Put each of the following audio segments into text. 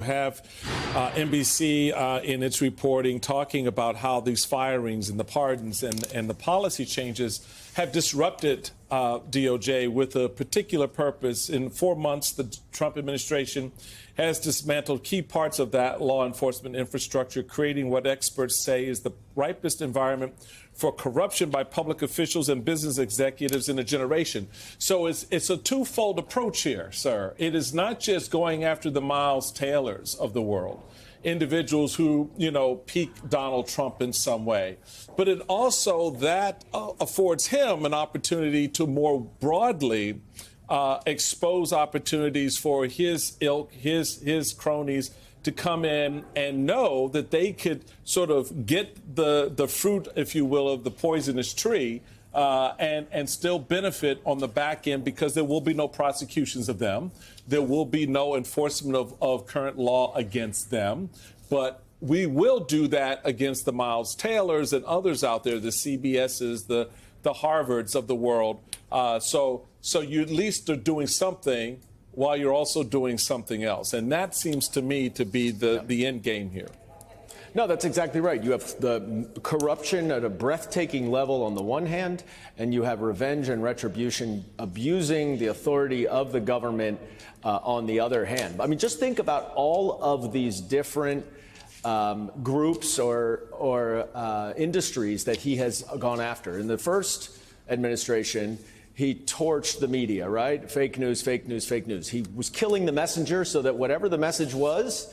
have NBC in its reporting talking about how these firings and the pardons and the policy changes have disrupted DOJ with a particular purpose. In 4 months, the Trump administration has dismantled key parts of that law enforcement infrastructure, creating what experts say is the ripest environment for corruption by public officials and business executives in a generation. So it's a twofold approach here, sir. It is not just going after the Miles Taylors of the world, individuals who, pique Donald Trump in some way, but it also that affords him an opportunity to more broadly expose opportunities for his ilk, his cronies, to come in and know that they could sort of get the fruit, if you will, of the poisonous tree and still benefit on the back end, because there will be no prosecutions of them. There will be no enforcement of current law against them. But we will do that against the Miles Taylors and others out there, the CBSs, the Harvards of the world. So you at least are doing something while you're also doing something else. And that seems to me to be the end game here. No, that's exactly right. You have the corruption at a breathtaking level on the one hand, and you have revenge and retribution abusing the authority of the government on the other hand. I mean, just think about all of these different groups or industries that he has gone after. In the first administration, he torched the media, right? Fake news, fake news, fake news. He was killing the messenger so that whatever the message was,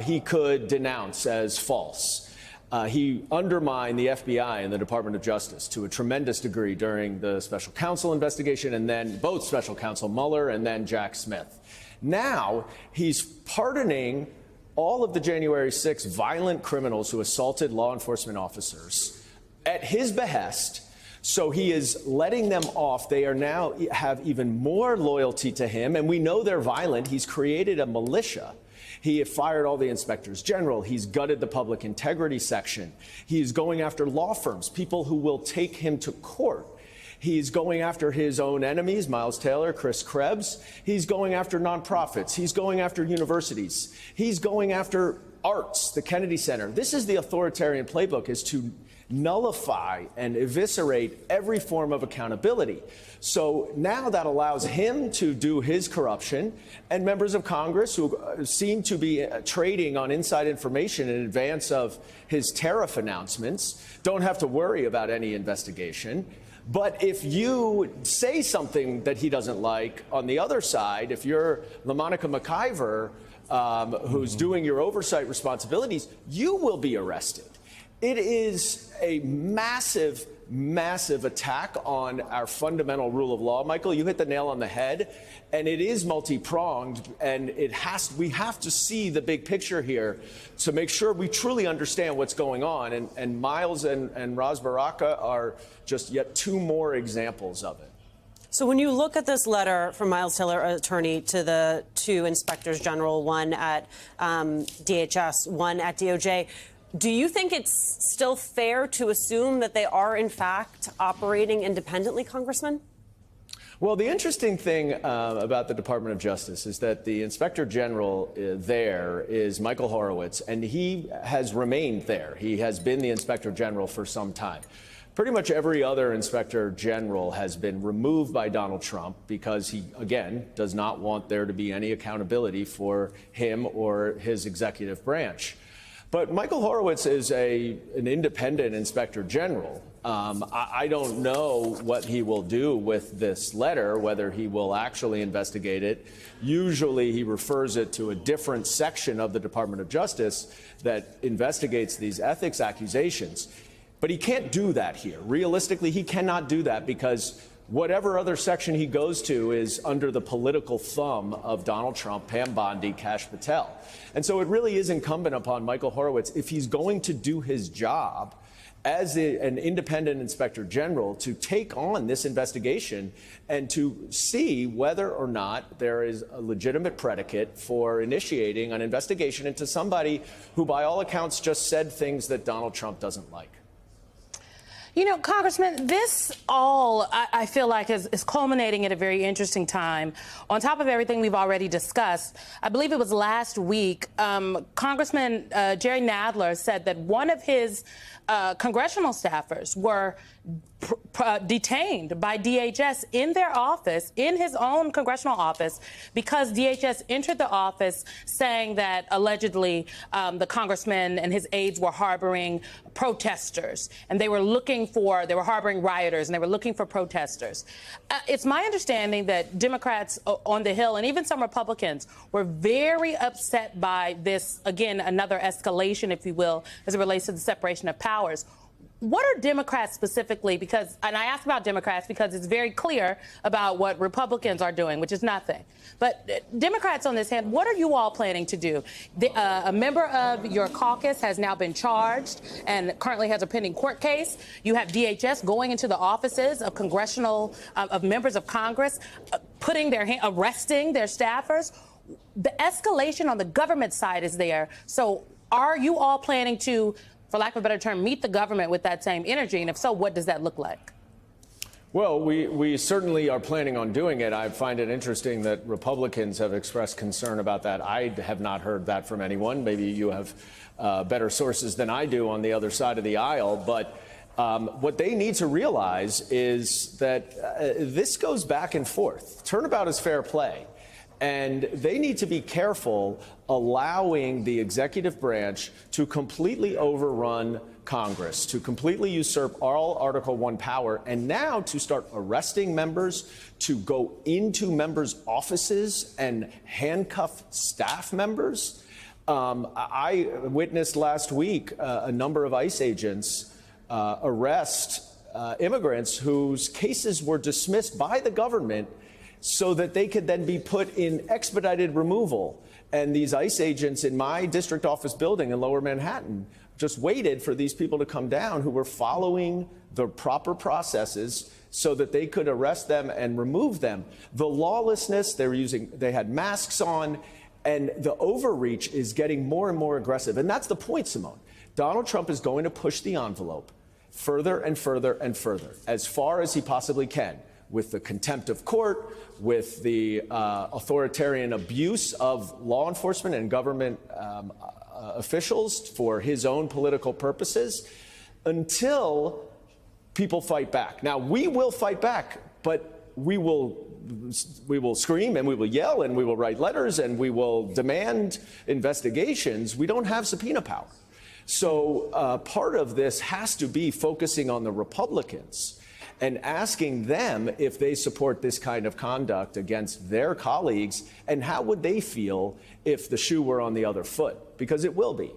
he could denounce as false. He undermined the FBI and the Department of Justice to a tremendous degree during the special counsel investigation, and then both special counsel Mueller and then Jack Smith. Now he's pardoning all of the January 6 violent criminals who assaulted law enforcement officers at his behest. So he is letting them off. They are now have even more loyalty to him, and we know they're violent. He's created a militia. He fired all the inspectors general. He's gutted the public integrity section. He's going after law firms, people who will take him to court. He's going after his own enemies, Miles Taylor, Chris Krebs. He's going after nonprofits. He's going after universities. He's going after arts, the Kennedy Center. This is the authoritarian playbook, is to nullify and eviscerate every form of accountability. So now that allows him to do his corruption, and members of Congress who seem to be trading on inside information in advance of his tariff announcements don't have to worry about any investigation. But if you say something that he doesn't like on the other side, if you're LaMonica McIver, who's doing your oversight responsibilities, you will be arrested. It is a massive, massive attack on our fundamental rule of law. Michael, you hit the nail on the head, and it is multi-pronged, and we have to see the big picture here to make sure we truly understand what's going on. And Miles and Ras Baraka are just yet two more examples of it. So when you look at this letter from Miles Taylor, attorney, to the two inspectors general, one at DHS, one at DOJ, do you think it's still fair to assume that they are, in fact, operating independently, Congressman? Well, the interesting thing about the Department of Justice is that the Inspector General there is Michael Horowitz, and he has remained there. He has been the Inspector General for some time. Pretty much every other Inspector General has been removed by Donald Trump because he, again, does not want there to be any accountability for him or his executive branch. But Michael Horowitz is an independent Inspector General. I don't know what he will do with this letter, whether he will actually investigate it. Usually he refers it to a different section of the Department of Justice that investigates these ethics accusations. But he can't do that here. Realistically, he cannot do that because whatever other section he goes to is under the political thumb of Donald Trump, Pam Bondi, Kash Patel. And so it really is incumbent upon Michael Horowitz, if he's going to do his job as an independent Inspector General, to take on this investigation and to see whether or not there is a legitimate predicate for initiating an investigation into somebody who, by all accounts, just said things that Donald Trump doesn't like. You know, Congressman, this all, I feel like, is culminating at a very interesting time. On top of everything we've already discussed, I believe it was last week, Congressman Jerry Nadler said that one of his congressional staffers were detained by DHS in their office, in his own congressional office, because DHS entered the office saying that allegedly the congressman and his aides were harboring protesters, and they were harboring rioters, and they were looking for protesters. It's my understanding that Democrats on the Hill and even some Republicans were very upset by this, again, another escalation, if you will, as it relates to the separation of powers. What are Democrats specifically, and I ask about Democrats because it's very clear about what Republicans are doing, which is nothing. But Democrats on this hand, what are you all planning to do? A member of your caucus has now been charged and currently has a pending court case. You have DHS going into the offices of of members of Congress, arresting their staffers. The escalation on the government side is there. So are you all planning to, for lack of a better term, meet the government with that same energy? And if so, what does that look like? Well, we certainly are planning on doing it. I find it interesting that Republicans have expressed concern about that. I have not heard that from anyone. Maybe you have better sources than I do on the other side of the aisle. But what they need to realize is that this goes back and forth. Turnabout is fair play. And they need to be careful allowing the executive branch to completely overrun Congress, to completely usurp all Article I power, and now to start arresting members, to go into members' offices and handcuff staff members. I witnessed last week a number of ICE agents arrest immigrants whose cases were dismissed by the government so that they could then be put in expedited removal. And these ICE agents in my district office building in Lower Manhattan just waited for these people to come down who were following the proper processes so that they could arrest them and remove them. The lawlessness, they had masks on, and the overreach is getting more and more aggressive. And that's the point, Simone. Donald Trump is going to push the envelope further and further and further, as far as he possibly can, with the contempt of court, with the authoritarian abuse of law enforcement and government officials for his own political purposes, until people fight back. Now, we will fight back, but we will scream and we will yell and we will write letters and we will demand investigations. We don't have subpoena power. So part of this has to be focusing on the Republicans and asking them if they support this kind of conduct against their colleagues, and how would they feel if the shoe were on the other foot? Because it will be.